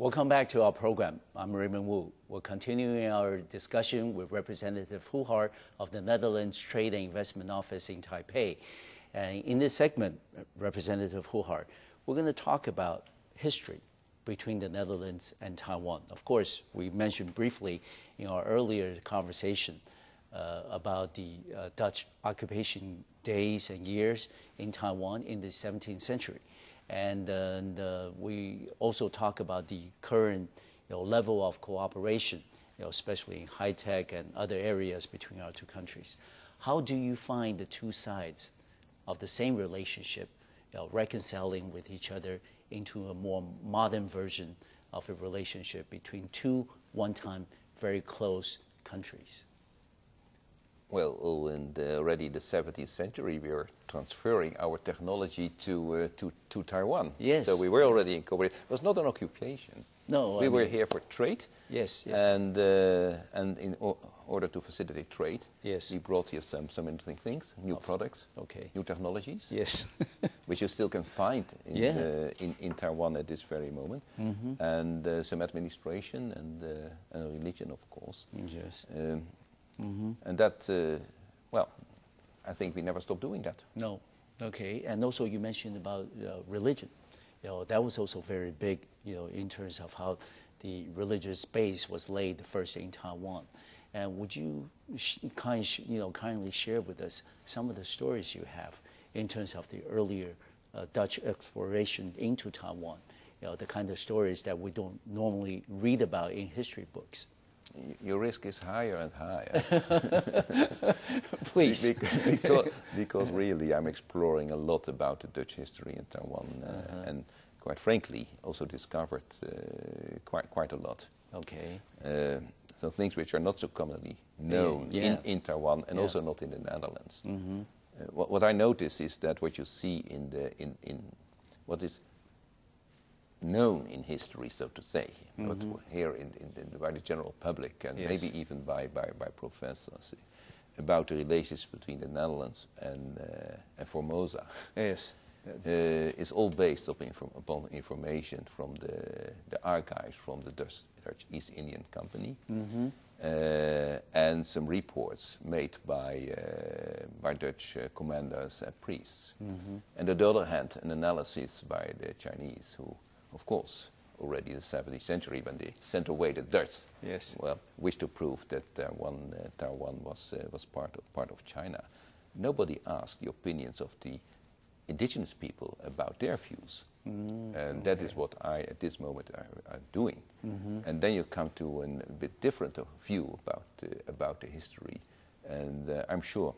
Welcome back to our program. I'm Raymond Wu. We're continuing our discussion with Representative Goedhart of the Netherlands Trade and Investment Office in Taipei. And in this segment, Representative Goedhart, we're going to talk about history between the Netherlands and Taiwan. Of course, we mentioned briefly in our earlier conversation about the Dutch occupation days and years in Taiwan in the 17th century. And we also talk about the current level of cooperation, especially in high-tech and other areas between our two countries. How do you find the two sides of the same relationship reconciling with each other into a more modern version of a relationship between two one-time very close countries? Well, in already the 17th century, we were transferring our technology to Taiwan. Yes. So we were already in cooperation. It was not an occupation. No. We were here for trade. Yes, yes. And in order to facilitate trade, yes, we brought here some interesting things, new products, okay, new technologies, yes, which you still can find in Taiwan at this very moment, and some administration and religion, of course. Yes. And that, well, I think we never stopped doing that. No, okay. And also you mentioned about religion. That was also very big, in terms of how the religious base was laid first in Taiwan. And would you kindly share with us some of the stories you have in terms of the earlier Dutch exploration into Taiwan? The kind of stories that we don't normally read about in history books. Your risk is higher and higher. Please. Because really I'm exploring a lot about the Dutch history in Taiwan and quite frankly also discovered quite a lot. Okay. So things which are not so commonly known in Taiwan and also not in the Netherlands. What I notice is that what you see in what is known in history, so to say, but here by the general public and maybe even by professors, about the relations between the Netherlands and Formosa. Yes. Is all based upon information from the archives from the Dutch East Indian Company and some reports made by Dutch commanders and priests. And on the other hand, an analysis by the Chinese who, of course, already in the 17th century, when they sent away the Dutch, well, wished to prove that Taiwan was part of China. Nobody asked the opinions of the indigenous people about their views, and that is what I, at this moment, are doing. And then you come to a bit different view about the history, and I'm sure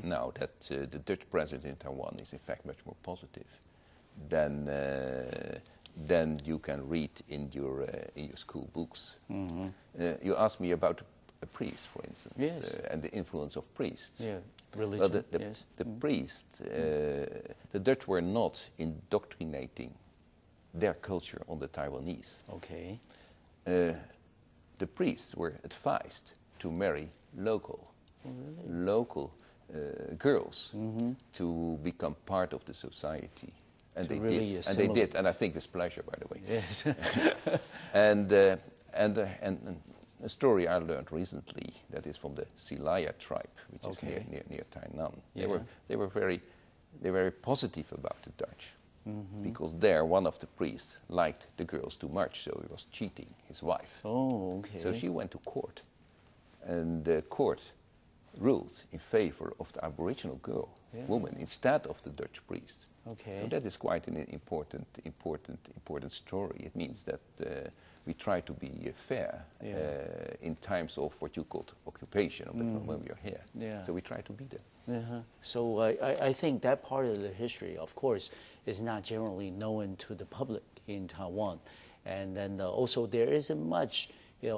now that the Dutch president in Taiwan is in fact much more positive than you can read in your school books. You asked me about a priest, for instance, and the influence of priests. Yeah, religion. Well, the priests, the Dutch were not indoctrinating their culture on the Taiwanese. Okay. The priests were advised to marry local girls to become part of the society. And they did, and they did, and I think with pleasure, by the way. Yes. and a story I learned recently that is from the Silaya tribe, which is near Tainan. They were very positive about the Dutch, because there one of the priests liked the girls too much, so he was cheating his wife. Oh, okay. So she went to court, and the court ruled in favor of the Aboriginal woman instead of the Dutch priest. Okay. So that is quite an important story. It means that we try to be fair in times of what you called occupation when we are here. Yeah. So we try to be there. So I think that part of the history, of course, is not generally known to the public in Taiwan, and then also there isn't much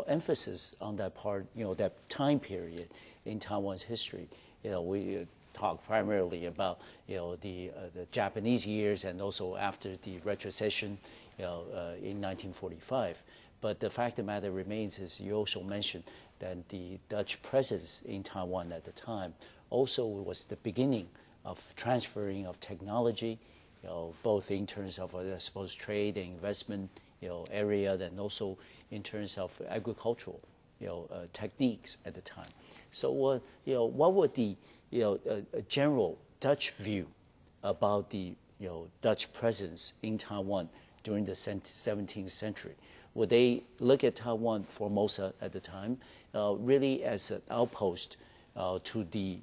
emphasis on that part, that time period in Taiwan's history. We talk primarily about the Japanese years and also after the retrocession in 1945. But the fact of the matter remains, as you also mentioned, that the Dutch presence in Taiwan at the time also was the beginning of transferring of technology, both in terms of, I suppose, trade and investment area, and also in terms of agricultural techniques at the time. So what would the a general Dutch view about the Dutch presence in Taiwan during the 17th century? Would they look at Taiwan, Formosa at the time, really as an outpost to the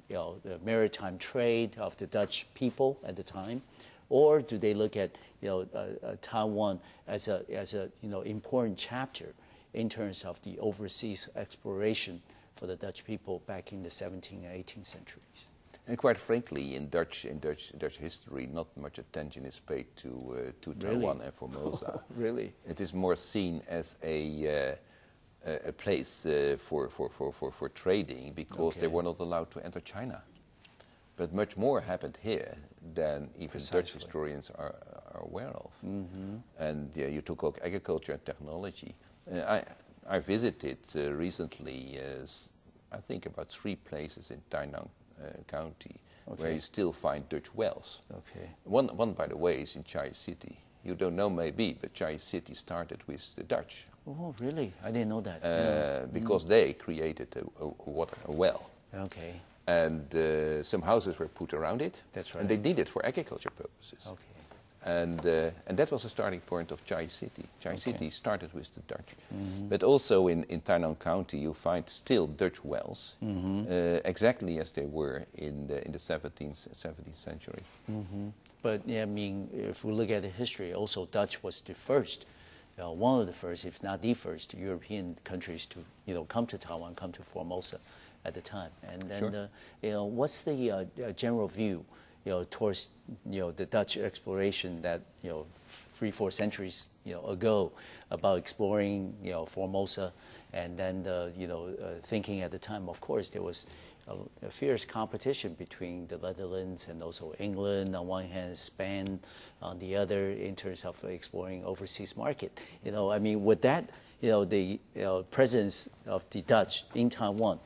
maritime trade of the Dutch people at the time, or do they look at Taiwan as a important chapter in terms of the overseas exploration for the Dutch people back in the 17th and 18th centuries? And quite frankly, in Dutch history, not much attention is paid to Taiwan and Formosa. Really? It is more seen as a place for trading, because they were not allowed to enter China. But much more happened here than even Dutch historians are aware of. Mm-hmm. And you took up agriculture and technology. I visited recently, I think, about 3 places in Tainan County where you still find Dutch wells. Okay. One, by the way, is in Chai City. You don't know maybe, but Chai City started with the Dutch. Oh, really? I didn't know that. Because they created a well. Okay. And some houses were put around it. That's right. And they did it for agriculture purposes. Okay. And that was the starting point of Chai City. Chai City started with the Dutch. Mm-hmm. But also in Tainan County, you find still Dutch wells, exactly as they were in the 17th century. Mm-hmm. But yeah, I mean, if we look at the history, also Dutch was the first, one of the first, if not the first, European countries to come to Taiwan, come to Formosa at the time. And then what's the general view towards the Dutch exploration that 3-4 centuries ago about exploring Formosa, and then thinking at the time, of course, there was a fierce competition between the Netherlands and also England on one hand, Spain on the other, in terms of exploring overseas market. I mean, with that, the presence of the Dutch in Taiwan,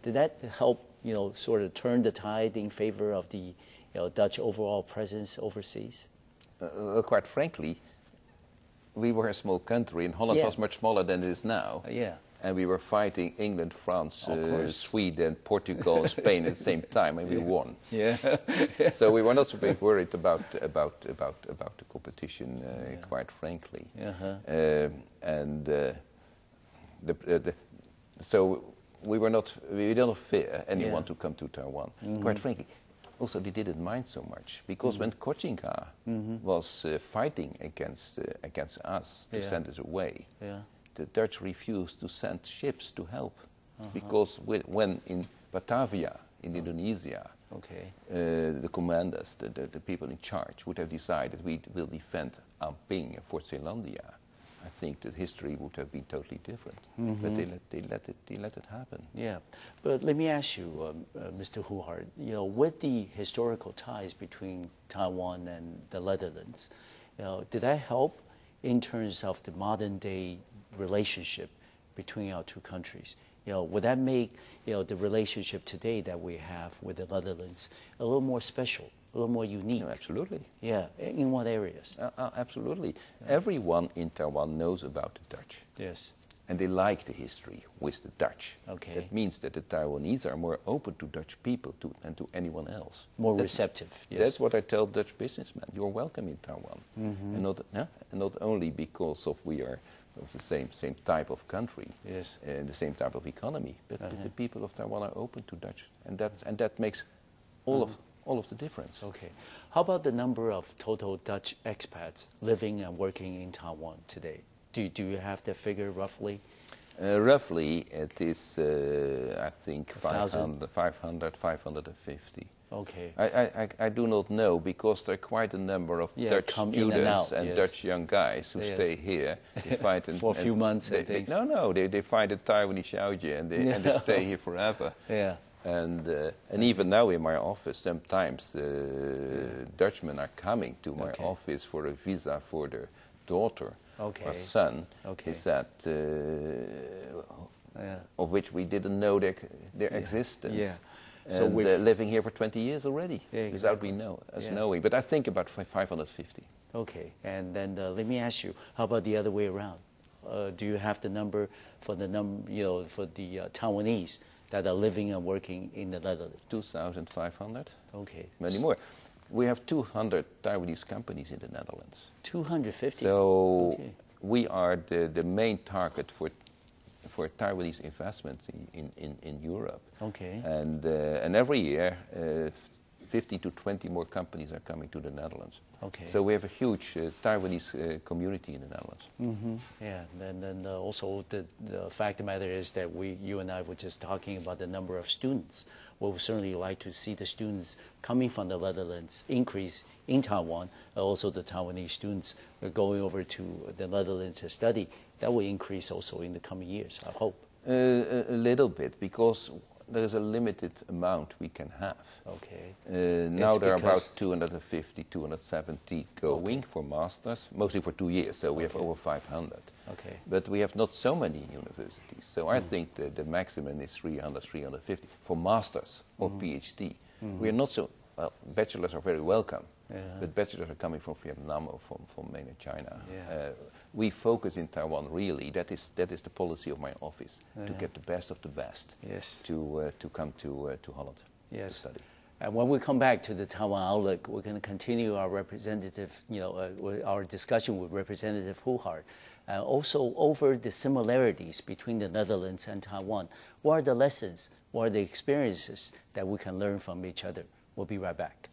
did that help sort of turn the tide in favor of the Dutch overall presence overseas? Quite frankly, we were a small country, and Holland was much smaller than it is now. And we were fighting England, France, Sweden, Portugal, Spain at the same time, and we won. So we were not so big worried about the competition, quite frankly. So we didn't fear anyone to come to Taiwan. Quite frankly. Also, they didn't mind so much, because when Cochinca was fighting against us to send us away, the Dutch refused to send ships to help, because when in Batavia, in Indonesia, the commanders, the people in charge, would have decided we will defend Amping and Fort Zeelandia, I think that history would have been totally different. But they let it happen. Yeah, but let me ask you, Mr. Goedhart, with the historical ties between Taiwan and the Netherlands, did that help in terms of the modern day relationship between our two countries? Would that make the relationship today that we have with the Netherlands a little more special, a little more unique? No, absolutely. Yeah, in what areas? Absolutely. Everyone in Taiwan knows about the Dutch. Yes. And they like the history with the Dutch. Okay. That means that the Taiwanese are more open to Dutch people than to anyone else. More receptive, yes. That's what I tell Dutch businessmen. You're welcome in Taiwan. And not only because we are of the same type of country, and the same type of economy, but the people of Taiwan are open to Dutch, and that makes all of the difference. Okay. How about the number of total Dutch expats living and working in Taiwan today? Do you have the figure roughly? Roughly, it is, I think, 500, 550. Okay. I do not know, because there are quite a number of Dutch students and Dutch young guys who stay here. They find for a few months. They find a Taiwanese xiaojie and they stay here forever. And even now in my office, sometimes Dutchmen are coming to my office for a visa for their daughter or son. Is that of which we didn't know their existence. So and living here for 20 years already, yeah, without exactly. knowing. But I think about 550. Okay, and then let me ask you, how about the other way around? Do you have the number for the for the Taiwanese that are living and working in the Netherlands? 2,500. Okay. Many more. We have 200 Taiwanese companies in the Netherlands. 250. So okay. we are the main target for Taiwanese investments in Europe. Okay. And every year, 15 to 20 more companies are coming to the Netherlands. Okay. So we have a huge Taiwanese community in the Netherlands. Mm-hmm. Yeah, and then also the fact of the matter is that you and I were just talking about the number of students. We would certainly like to see the students coming from the Netherlands increase in Taiwan, also the Taiwanese students going over to the Netherlands to study. That will increase also in the coming years, I hope. A little bit, because there is a limited amount we can have. Okay. Now there are about 250, 270 going for masters, mostly for 2 years, so we have over 500. Okay. But we have not so many universities, so I think the maximum is 300, 350 for masters or PhD. We are not so, well, bachelors are very welcome, but bachelors are coming from Vietnam or from mainland China. Yeah. We focus in Taiwan really, that is the policy of my office, to get the best of the best, Yes. to come to Holland to study. And when we come back to the Taiwan Outlook, we're going to continue our our discussion with Representative Goedhart. Also over the similarities between the Netherlands and Taiwan. What are the lessons, what are the experiences that we can learn from each other? We'll be right back.